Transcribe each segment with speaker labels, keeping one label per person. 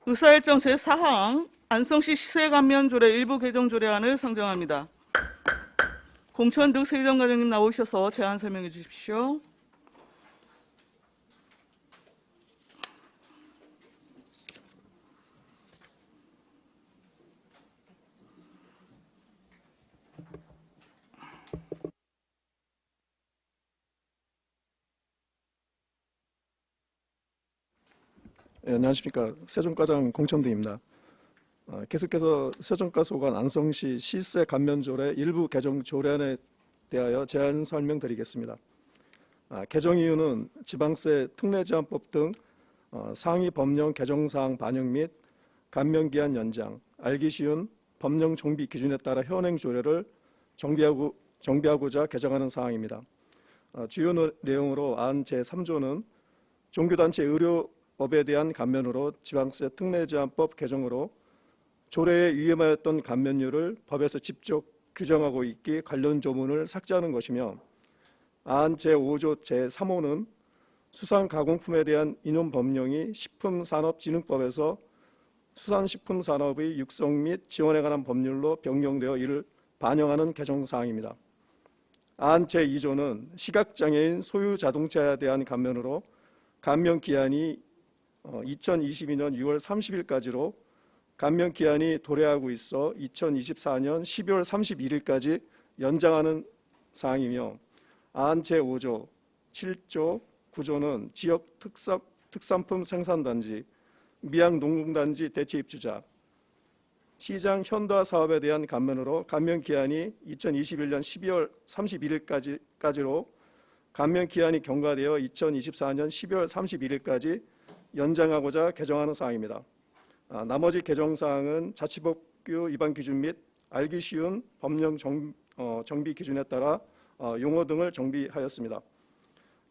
Speaker 1: 의사일정 제4항 안성시 시세감면조례 일부 개정 조례안을 상정합니다. 공천득 세정과장님 나오셔서 제안 설명해 주십시오.
Speaker 2: 예, 안녕하십니까. 세종과장 공천득입니다. 계속해서 세종가소관 안성시 시세 감면조례 일부 개정 조례안에 대하여 제안 설명드리겠습니다. 개정 이유는 지방세 특례제한법 등 상위 법령 개정사항 반영 및 감면기한 연장, 알기 쉬운 법령 정비 기준에 따라 현행 조례를 정비하고자 개정하는 사항입니다. 주요 내용으로 안 제3조는 종교단체 의료업에 대한 감면으로 지방세 특례제한법 개정으로 조례에 위임하였던 감면율을 법에서 직접 규정하고 있기 관련 조문을 삭제하는 것이며, 안 제5조 제3호는 수산가공품에 대한 인용 법령이 식품산업진흥법에서 수산식품산업의 육성 및 지원에 관한 법률로 변경되어 이를 반영하는 개정사항입니다. 안 제2조는 시각장애인 소유 자동차에 대한 감면으로 감면 기한이 2022년 6월 30일까지로 감면 기한이 도래하고 있어 2024년 12월 31일까지 연장하는 사항이며, 안 제5조, 7조, 9조는 지역 특산품 생산단지, 미양농공단지 대체입주자, 시장 현대화 사업에 대한 감면으로 감면 기한이 2021년 12월 31일까지로 감면 기한이 경과되어 2024년 12월 31일까지 연장하고자 개정하는 사항입니다. 나머지 개정사항은 자치법규 위반 기준 및 알기 쉬운 법령 정비 기준에 따라 용어 등을 정비하였습니다.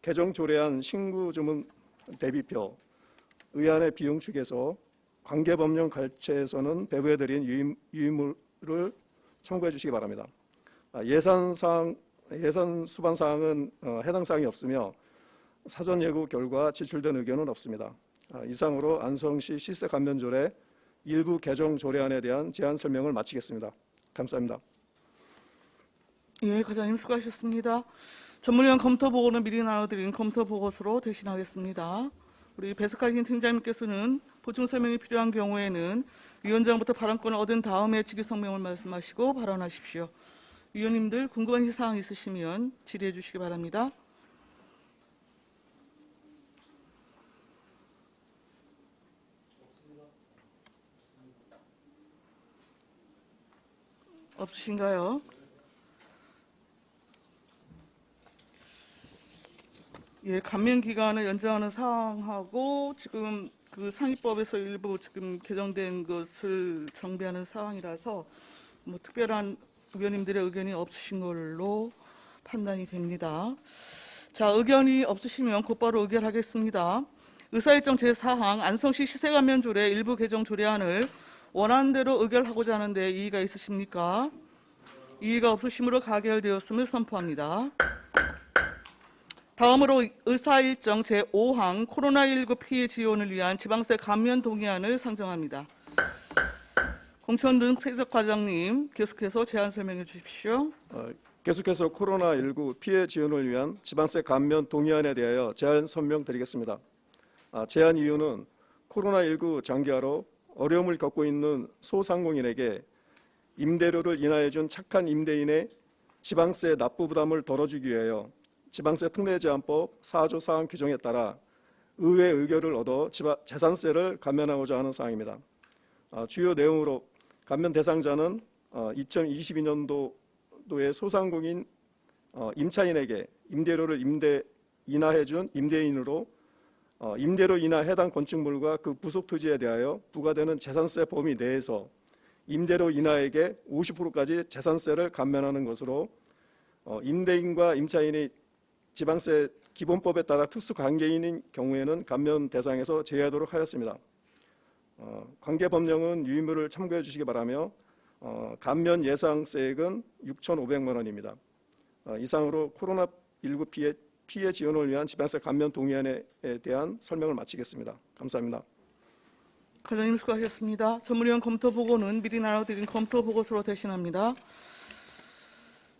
Speaker 2: 개정 조례안 신구조문 대비표, 의안의 비용 축에서 관계법령 갈채에서는 배부해드린 유의물을 참고해 주시기 바랍니다. 예산 수반 사항은 해당 사항이 없으며 사전 예고 결과 지출된 의견은 없습니다. 이상으로 안성시 시세 감면조례 일부 개정 조례안에 대한 제안 설명을 마치겠습니다. 감사합니다.
Speaker 1: 예, 과장님 수고하셨습니다. 전문위원 검토 보고는 미리 나눠드린 검토 보고서로 대신하겠습니다. 우리 배석하신 팀장님께서는 보충 설명이 필요한 경우에는 위원장부터 발언권을 얻은 다음에 직위 성명을 말씀하시고 발언하십시오. 위원님들 궁금한 사항 있으시면 질의해 주시기 바랍니다. 없으신가요? 예, 감면 기간을 연장하는 사항하고 지금 그 상위법에서 일부 지금 개정된 것을 정비하는 사항이라서 뭐 특별한 위원님들의 의견이 없으신 걸로 판단이 됩니다. 자, 의견이 없으시면 곧바로 의결하겠습니다. 의사일정 제4항 안성시 시세감면조례 일부 개정 조례안을 원안대로 의결하고자 하는데 이의가 있으십니까? 이의가 없으시므로 가결되었음을 선포합니다. 다음으로 의사일정 제5항 코로나19 피해 지원을 위한 지방세 감면 동의안을 상정합니다. 공천등 세석과장님 계속해서 제안 설명해 주십시오.
Speaker 2: 계속해서 코로나19 피해 지원을 위한 지방세 감면 동의안에 대하여 제안 설명드리겠습니다. 제안 이유는 코로나19 장기화로 어려움을 겪고 있는 소상공인에게 임대료를 인하해 준 착한 임대인의 지방세 납부 부담을 덜어주기 위하여 지방세 특례제한법 4조 사항 규정에 따라 의회 의결을 얻어 재산세를 감면하고자 하는 사항입니다. 주요 내용으로 감면 대상자는 2022년도에 소상공인 임차인에게 임대료를 인하해 준 임대인으로 임대료 인하 해당 건축물과 그 부속 토지에 대하여 부과되는 재산세 범위 내에서 임대료 인하액의 50%까지 재산세를 감면하는 것으로 임대인과 임차인이 지방세 기본법에 따라 특수관계인인 경우에는 감면 대상에서 제외하도록 하였습니다. 관계법령은 유의물을 참고해 주시기 바라며 감면 예상세액은 6,500만 원입니다. 이상으로 코로나19 피해 지원을 위한 지방세 감면 동의안에 대한 설명을 마치겠습니다. 감사합니다.
Speaker 1: 과장님 수고하셨습니다. 전문위원 검토 보고는 미리 나눠드린 검토 보고서로 대신합니다.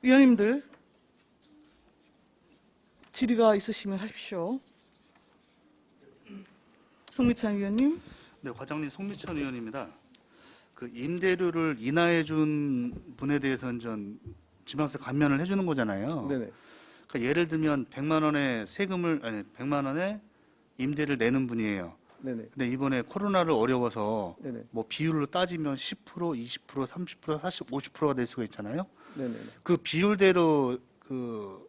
Speaker 1: 위원님들 질의가 있으시면 하십시오. 송미찬 위원님.
Speaker 3: 네, 과장님 송미천 의원입니다. 그 임대료를 인하해 준 분에 대해서는 전 지방세 감면을 해주는 거잖아요.
Speaker 2: 네네.
Speaker 3: 그러니까 예를 들면 100만 원의 세금을 아니 100만 원의 임대를 내는 분이에요.
Speaker 2: 네네.
Speaker 3: 근데 이번에 코로나를 어려워서
Speaker 2: 네네.
Speaker 3: 뭐 비율로 따지면 10%, 20%, 30%, 40, 50%가 될 수가 있잖아요.
Speaker 2: 네네.
Speaker 3: 그 비율대로 그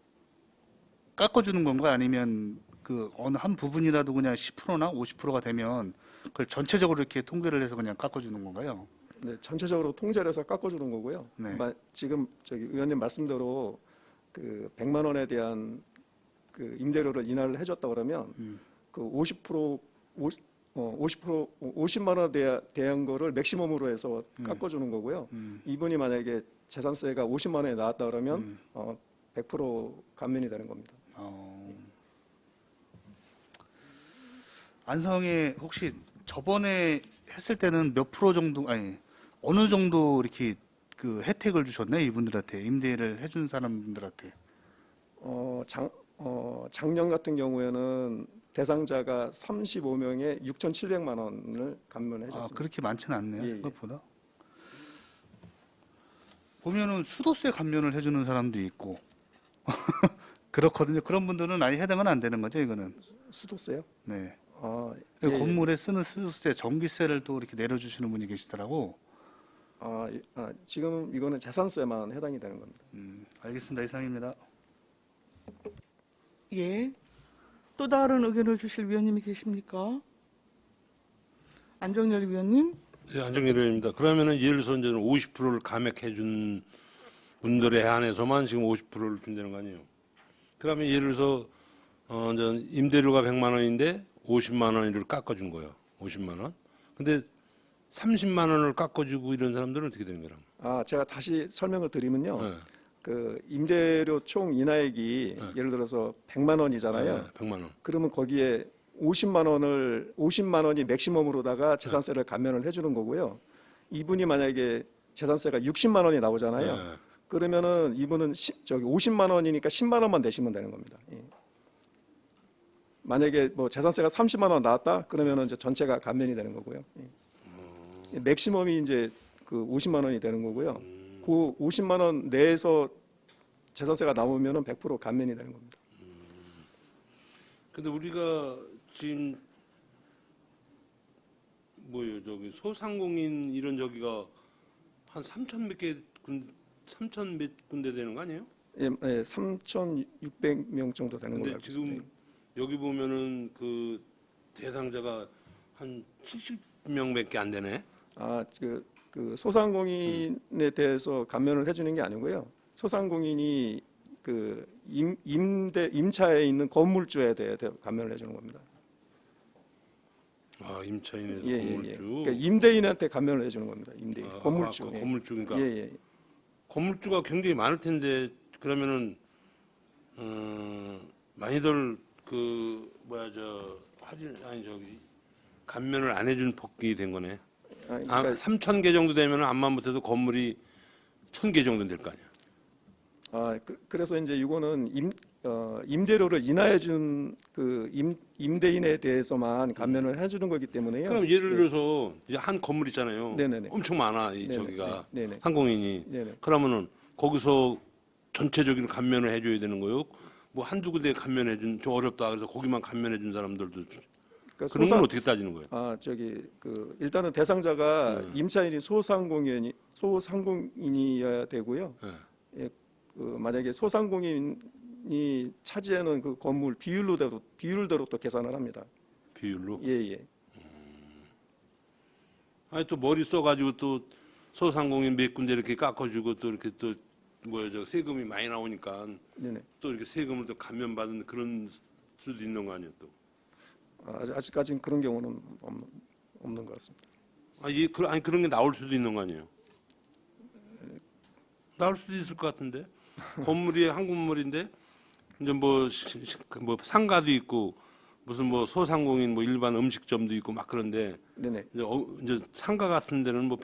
Speaker 3: 깎아주는 건가 아니면 그 어느 한 부분이라도 그냥 10%나 50%가 되면 그걸 전체적으로 이렇게 통계를 해서 그냥 깎아주는 건가요?
Speaker 2: 네, 전체적으로 통제를 해서 깎아주는 거고요.
Speaker 3: 네.
Speaker 2: 지금 저기 의원님 말씀대로 그 100만 원에 대한 그 임대료를 인하를 해줬다 그러면 그 50% 50만 원에 대한 거를 맥시멈으로 해서 깎아주는 거고요. 이분이 만약에 재산세가 50만 원에 나왔다 그러면 100% 감면이 되는 겁니다.
Speaker 3: 안성에 혹시 저번에 했을 때는 몇 프로 정도 아니 어느 정도 이렇게 그 혜택을 주셨나요? 이분들한테 임대를 해준 사람들한테.
Speaker 2: 작년 같은 경우에는 대상자가 35명에 6,700만 원을 감면해 줬습니다.
Speaker 3: 그렇게 많지는 않네요.
Speaker 2: 예, 예.
Speaker 3: 생각보다. 보면은 수도세 감면을 해주는 사람도 있고 그렇거든요. 그런 분들은 아예 해당은 안 되는 거죠, 이거는.
Speaker 2: 수도세요?
Speaker 3: 네.
Speaker 2: 예, 예.
Speaker 3: 건물에 쓰는 수도세, 전기세를 또 이렇게 내려주시는 분이 계시더라고.
Speaker 2: 지금 이거는 재산세만 해당이 되는 겁니다.
Speaker 3: 알겠습니다. 이상입니다.
Speaker 1: 예. 또 다른 의견을 주실 위원님이 계십니까? 안정열 위원님.
Speaker 4: 예, 안정일 의원입니다. 그러면은 예를 들어서 이제 50%를 감액해 준 분들에 한해서만 지금 50%를 준다는 거 아니에요? 그러면 예를 들어서 이제 임대료가 100만 원인데 50만 원을 깎아준 거예요. 50만 원. 근데 30만 원을 깎아주고 이런 사람들은 어떻게 되는 거야?
Speaker 2: 제가 다시 설명을 드리면요.
Speaker 4: 네.
Speaker 2: 그 임대료 총 인하액이 예를 들어서 100만 원이잖아요.
Speaker 4: 네, 100만 원.
Speaker 2: 그러면 거기에 50만 원이 맥시멈으로다가 재산세를 감면을 해주는 거고요. 이분이 만약에 재산세가 60만 원이 나오잖아요.
Speaker 4: 네.
Speaker 2: 그러면은 이분은 50만 원이니까 10만 원만 내시면 되는 겁니다. 예. 만약에 뭐 재산세가 30만 원 나왔다 그러면은 이제 전체가 감면이 되는 거고요. 예. 맥시멈이 이제 그 50만 원이 되는 거고요. 그 50만 원 내에서 재산세가 나오면은 100% 감면이 되는 겁니다.
Speaker 4: 근데 우리가 지금 뭐요 저기 소상공인 이런 저기가 한 3천 몇 군데 되는 거 아니에요?
Speaker 2: 예, 3,600명 정도 되는 걸로
Speaker 4: 근데
Speaker 2: 알고
Speaker 4: 지금
Speaker 2: 있습니다.
Speaker 4: 여기 보면은 그 대상자가 한 70명밖에 안 되네.
Speaker 2: 그 소상공인에 대해서 감면을 해주는 게 아니고요. 소상공인이 그 임차에 있는 건물주에 대해 감면을 해주는 겁니다.
Speaker 4: 임차인에서
Speaker 2: 예, 예, 예.
Speaker 4: 건물주.
Speaker 2: 그러니까 임대인한테 감면을 해주는 겁니다. 임대인, 건물주. 예.
Speaker 4: 건물주 그러니까
Speaker 2: 예, 예.
Speaker 4: 건물주가 굉장히 많을 텐데 그러면은 많이들 그 뭐야 저 할인 아니 저기 감면을 안 해준 법이 된 거네.
Speaker 2: 그러니까
Speaker 4: 3,000개 정도 되면은 암만 못해도 건물이 1,000개 정도 될 거 아니야.
Speaker 2: 그래서 이제 이거는 임대료를 인하해 준 그 임대인에 대해서만 감면을 해주는 거기 때문에요.
Speaker 4: 그럼 예를 들어서 이제 한 건물 있잖아요.
Speaker 2: 네네네.
Speaker 4: 엄청 많아 이
Speaker 2: 네네.
Speaker 4: 저기가
Speaker 2: 네네.
Speaker 4: 항공인이.
Speaker 2: 네네.
Speaker 4: 그러면은 거기서 전체적인 감면을 해줘야 되는 거요. 뭐 한두 군데 감면해 준 좀 어렵다 그래서 거기만 감면해 준 사람들도
Speaker 2: 그러니까
Speaker 4: 그런 건 어떻게 따지는 거예요?
Speaker 2: 일단은 대상자가 임차인이 소상공인이어야 되고요.
Speaker 4: 네.
Speaker 2: 예, 만약에 소상공인이 차지하는 그 건물 비율대로 또 계산을 합니다.
Speaker 4: 비율로.
Speaker 2: 예, 예.
Speaker 4: 아니 또 머리 써가지고 또 소상공인 몇 군데 이렇게 깎아주고 또 이렇게 또 뭐야 저 세금이 많이 나오니까
Speaker 2: 네네.
Speaker 4: 또 이렇게 세금을 또 감면받은 그런 수도 있는 거 아니에요 또?
Speaker 2: 아직까지는 그런 경우는 없는 것 같습니다.
Speaker 4: 아니 그런 게 나올 수도 있는 거 아니에요? 나올 수도 있을 것 같은데 건물이 한 건물인데 이제 뭐 상가도 있고 무슨 뭐 소상공인 뭐 일반 음식점도 있고 막 그런데
Speaker 2: 네네.
Speaker 4: 이제 상가 같은 데는 뭐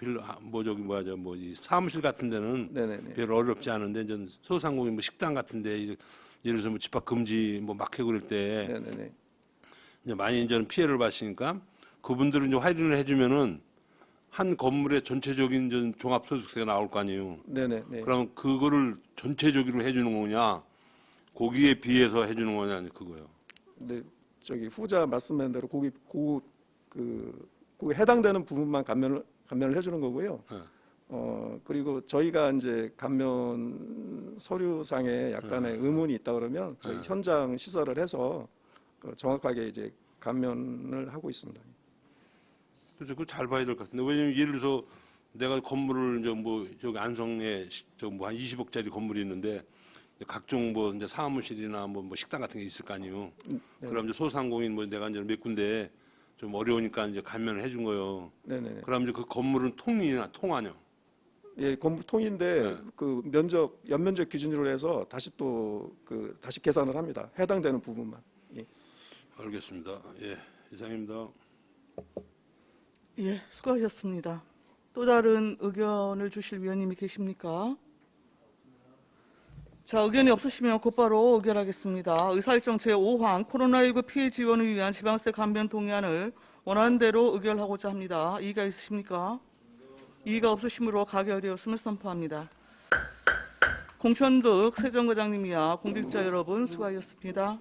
Speaker 4: 저기 뭐야 뭐 이 사무실 같은 데는
Speaker 2: 네네네.
Speaker 4: 별 어렵지 않은데 이제 소상공인 뭐 식당 같은데 예를 들어서 뭐 집합 금지 뭐 막해 그럴 때
Speaker 2: 네네네.
Speaker 4: 이제 많이 이제 피해를 봤으니까 그분들은 이제 할인을 해주면은 한 건물의 전체적인 이제 종합소득세가 나올 거 아니에요.
Speaker 2: 네네네.
Speaker 4: 그럼 그거를 전체적으로 해주는 거냐, 거기에 비해서 해주는 거냐 그거요.
Speaker 2: 네, 저기 후자 말씀한 대로 거기 해당되는 부분만 감면을 해주는 거고요.
Speaker 4: 네.
Speaker 2: 그리고 저희가 이제 감면 서류상에 약간의 의문이 있다 그러면 저희 현장 시설을 해서 정확하게 이제 감면을 하고 있습니다.
Speaker 4: 그래서 그거 잘 봐야 될 것 같은데 왜냐면 예를 들어서 내가 건물을 이제 뭐 저기 안성에 뭐 한 20억짜리 건물이 있는데 각종 뭐 이제 사무실이나 뭐 식당 같은 게 있을 거 아니에요.
Speaker 2: 네.
Speaker 4: 그럼 이제 소상공인 뭐 내가 이제 몇 군데 좀 어려우니까 이제 감면을 해준 거예요.
Speaker 2: 네네네.
Speaker 4: 그럼 이제 그 건물은 통하냐?
Speaker 2: 예, 건물 통인데
Speaker 4: 네.
Speaker 2: 그 연면적 기준으로 해서 다시 또 다시 계산을 합니다. 해당되는 부분만. 예.
Speaker 4: 알겠습니다. 예, 이상입니다.
Speaker 1: 예, 수고하셨습니다. 또 다른 의견을 주실 위원님이 계십니까? 자, 의견이 없으시면 곧바로 의결하겠습니다. 의사일정 제5항 코로나19 피해 지원을 위한 지방세 감면 동의안을 원하는 대로 의결하고자 합니다. 이의가 있으십니까? 이의가 없으시므로 가결되었음을 선포합니다. 공천득 세정과장님이야 공직자 여러분 수고하셨습니다.